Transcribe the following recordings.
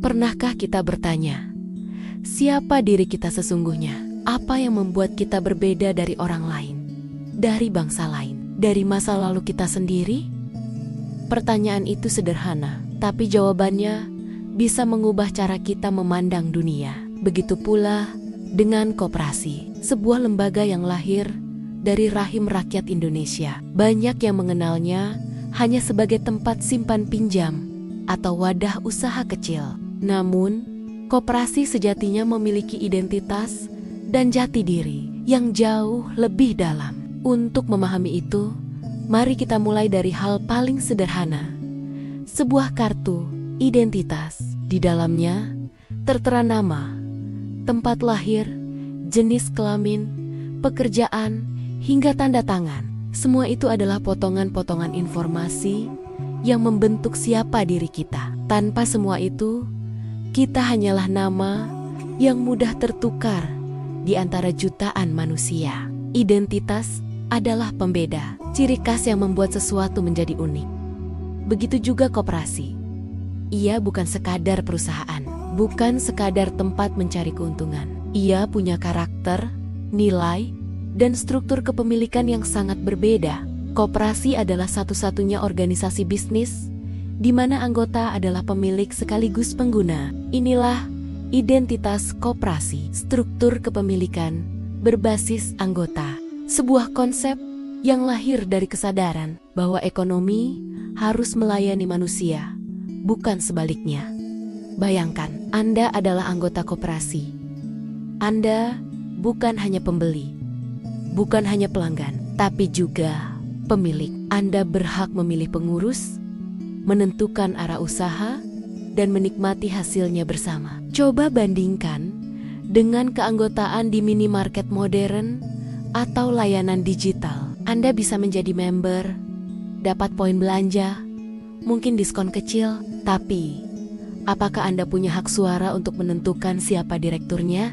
Pernahkah kita bertanya, siapa diri kita sesungguhnya? Apa yang membuat kita berbeda dari orang lain, dari bangsa lain, dari masa lalu kita sendiri? Pertanyaan itu sederhana, tapi jawabannya bisa mengubah cara kita memandang dunia. Begitu pula dengan koperasi, sebuah lembaga yang lahir dari rahim rakyat Indonesia. Banyak yang mengenalnya hanya sebagai tempat simpan pinjam atau wadah usaha kecil. Namun, koperasi sejatinya memiliki identitas dan jati diri yang jauh lebih dalam. Untuk memahami itu, mari kita mulai dari hal paling sederhana. Sebuah kartu identitas. Di dalamnya tertera nama, tempat lahir, jenis kelamin, pekerjaan, hingga tanda tangan. Semua itu adalah potongan-potongan informasi yang membentuk siapa diri kita. Tanpa semua itu, kita hanyalah nama yang mudah tertukar di antara jutaan manusia. Identitas adalah pembeda, ciri khas yang membuat sesuatu menjadi unik. Begitu juga koperasi. Ia bukan sekadar perusahaan, bukan sekadar tempat mencari keuntungan. Ia punya karakter, nilai, dan struktur kepemilikan yang sangat berbeda. Koperasi adalah satu-satunya organisasi bisnis di mana anggota adalah pemilik sekaligus pengguna. Inilah identitas koperasi, struktur kepemilikan berbasis anggota. Sebuah konsep yang lahir dari kesadaran bahwa ekonomi harus melayani manusia, bukan sebaliknya. Bayangkan, Anda adalah anggota koperasi. Anda bukan hanya pembeli, bukan hanya pelanggan, tapi juga pemilik. Anda berhak memilih pengurus, menentukan arah usaha, dan menikmati hasilnya bersama. Coba bandingkan dengan keanggotaan di minimarket modern atau layanan digital. Anda bisa menjadi member, dapat poin belanja, mungkin diskon kecil, tapi apakah Anda punya hak suara untuk menentukan siapa direkturnya?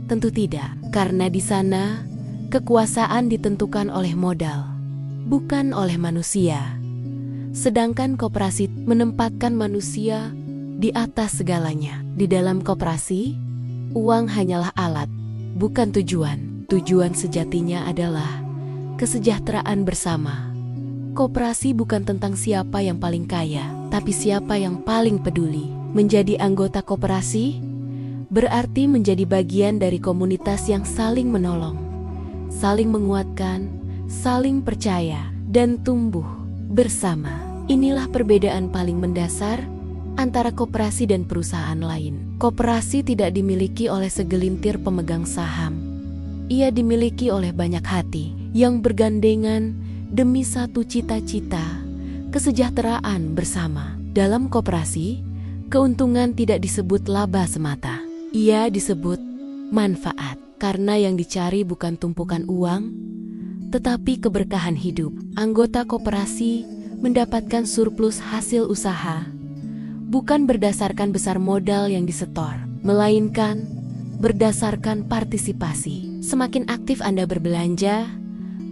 Tentu tidak, karena di sana kekuasaan ditentukan oleh modal, bukan oleh manusia. Sedangkan koperasi menempatkan manusia di atas segalanya. Di dalam koperasi, uang hanyalah alat, bukan tujuan. Tujuan sejatinya adalah kesejahteraan bersama. Koperasi bukan tentang siapa yang paling kaya, tapi siapa yang paling peduli. Menjadi anggota koperasi berarti menjadi bagian dari komunitas yang saling menolong, saling menguatkan, saling percaya, dan tumbuh bersama. Inilah perbedaan paling mendasar antara koperasi dan perusahaan lain. Koperasi tidak dimiliki oleh segelintir pemegang saham. Ia dimiliki oleh banyak hati yang bergandengan demi satu cita-cita, kesejahteraan bersama. Dalam koperasi, keuntungan tidak disebut laba semata. Ia disebut manfaat, karena yang dicari bukan tumpukan uang, tetapi keberkahan hidup. Anggota koperasi mendapatkan surplus hasil usaha, bukan berdasarkan besar modal yang disetor, melainkan berdasarkan partisipasi. Semakin aktif Anda berbelanja,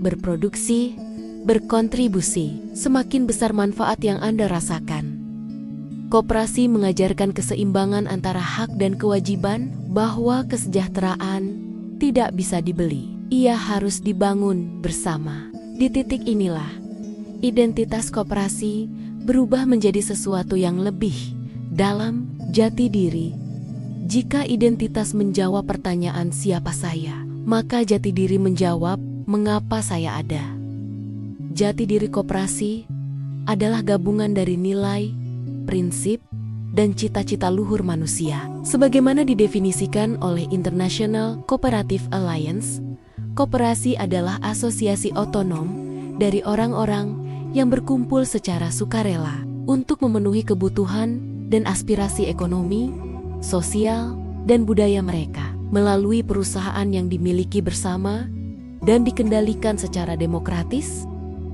berproduksi, berkontribusi, semakin besar manfaat yang Anda rasakan. Koperasi mengajarkan keseimbangan antara hak dan kewajiban, bahwa kesejahteraan tidak bisa dibeli. Ia harus dibangun bersama. Di titik inilah, identitas koperasi berubah menjadi sesuatu yang lebih dalam jati diri. Jika identitas menjawab pertanyaan siapa saya, maka jati diri menjawab mengapa saya ada. Jati diri koperasi adalah gabungan dari nilai, prinsip, dan cita-cita luhur manusia. Sebagaimana didefinisikan oleh International Cooperative Alliance, koperasi adalah asosiasi otonom dari orang-orang yang berkumpul secara sukarela untuk memenuhi kebutuhan dan aspirasi ekonomi, sosial, dan budaya mereka melalui perusahaan yang dimiliki bersama dan dikendalikan secara demokratis.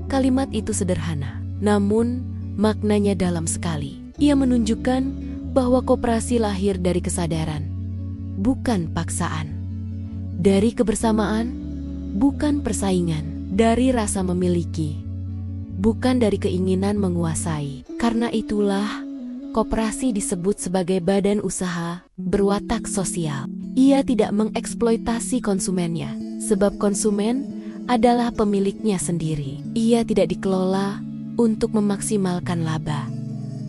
Kalimat itu sederhana, namun maknanya dalam sekali. Ia menunjukkan bahwa koperasi lahir dari kesadaran, bukan paksaan. Dari kebersamaan, bukan persaingan. Dari rasa memiliki, bukan dari keinginan menguasai. Karena itulah, koperasi disebut sebagai badan usaha berwatak sosial. Ia tidak mengeksploitasi konsumennya, sebab konsumen adalah pemiliknya sendiri. Ia tidak dikelola untuk memaksimalkan laba,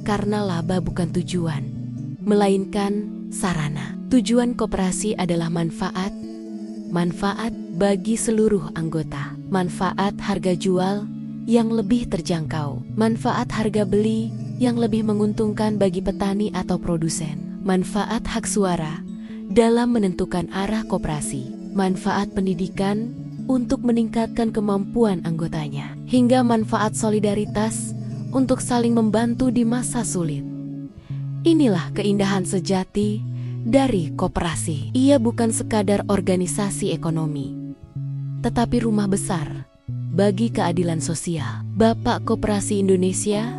karena laba bukan tujuan, melainkan sarana. Tujuan koperasi adalah manfaat bagi seluruh anggota, manfaat harga jual yang lebih terjangkau, manfaat harga beli yang lebih menguntungkan bagi petani atau produsen, manfaat hak suara dalam menentukan arah koperasi, manfaat pendidikan untuk meningkatkan kemampuan anggotanya, hingga manfaat solidaritas untuk saling membantu di masa sulit. Inilah keindahan sejati dari koperasi. Ia bukan sekadar organisasi ekonomi, tetapi rumah besar bagi keadilan sosial. Bapak Koperasi Indonesia,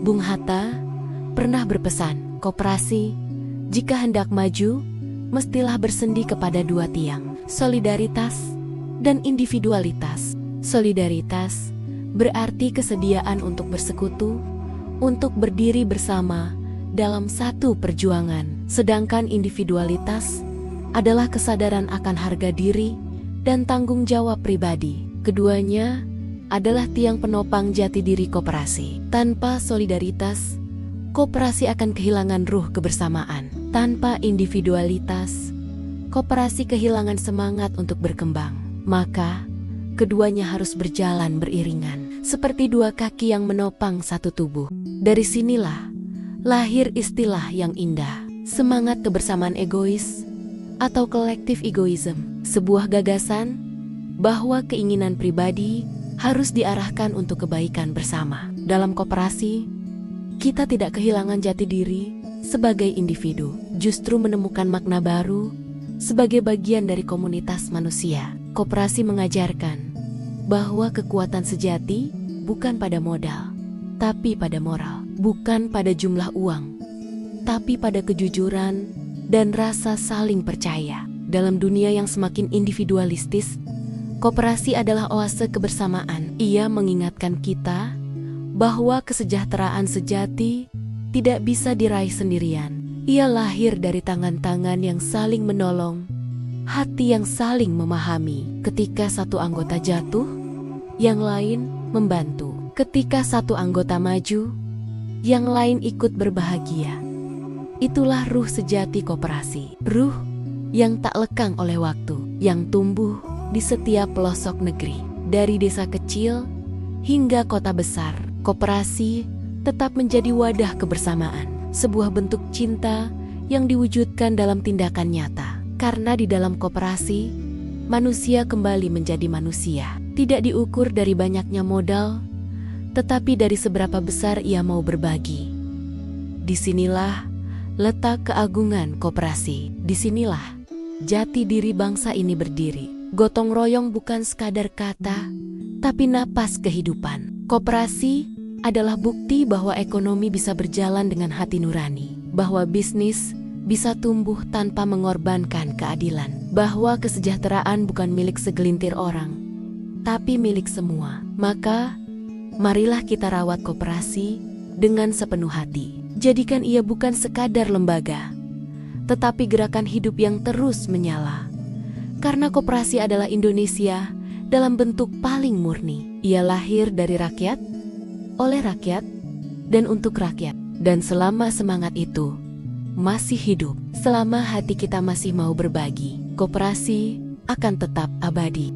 Bung Hatta, pernah berpesan, koperasi jika hendak maju, mestilah bersendi kepada dua tiang, solidaritas dan individualitas. Solidaritas berarti kesediaan untuk bersekutu, untuk berdiri bersama dalam satu perjuangan. Sedangkan individualitas adalah kesadaran akan harga diri dan tanggung jawab pribadi. Keduanya adalah tiang penopang jati diri koperasi. Tanpa solidaritas, koperasi akan kehilangan ruh kebersamaan. Tanpa individualitas, koperasi kehilangan semangat untuk berkembang. Maka, keduanya harus berjalan beriringan, seperti dua kaki yang menopang satu tubuh. Dari sinilah lahir istilah yang indah, semangat kebersamaan egois atau collective egoism, sebuah gagasan bahwa keinginan pribadi harus diarahkan untuk kebaikan bersama. Dalam koperasi, kita tidak kehilangan jati diri sebagai individu, justru menemukan makna baru sebagai bagian dari komunitas manusia. Koperasi mengajarkan bahwa kekuatan sejati bukan pada modal, tapi pada moral. Bukan pada jumlah uang, tapi pada kejujuran dan rasa saling percaya. Dalam dunia yang semakin individualistis, koperasi adalah oase kebersamaan. Ia mengingatkan kita bahwa kesejahteraan sejati tidak bisa diraih sendirian. Ia lahir dari tangan-tangan yang saling menolong, hati yang saling memahami. Ketika satu anggota jatuh, yang lain membantu. Ketika satu anggota maju, yang lain ikut berbahagia. Itulah ruh sejati koperasi. Ruh yang tak lekang oleh waktu, yang tumbuh di setiap pelosok negeri. Dari desa kecil hingga kota besar, koperasi tetap menjadi wadah kebersamaan. Sebuah bentuk cinta yang diwujudkan dalam tindakan nyata. Karena di dalam koperasi, manusia kembali menjadi manusia. Tidak diukur dari banyaknya modal, tetapi dari seberapa besar ia mau berbagi. Disinilah letak keagungan koperasi. Disinilah jati diri bangsa ini berdiri. Gotong royong bukan sekadar kata, tapi napas kehidupan. Koperasi adalah bukti bahwa ekonomi bisa berjalan dengan hati nurani, bahwa bisnis bisa tumbuh tanpa mengorbankan keadilan, bahwa kesejahteraan bukan milik segelintir orang, tapi milik semua. Maka, marilah kita rawat koperasi dengan sepenuh hati. Jadikan ia bukan sekadar lembaga, tetapi gerakan hidup yang terus menyala. Karena koperasi adalah Indonesia dalam bentuk paling murni. Ia lahir dari rakyat, oleh rakyat, dan untuk rakyat. Dan selama semangat itu masih hidup, selama hati kita masih mau berbagi, koperasi akan tetap abadi.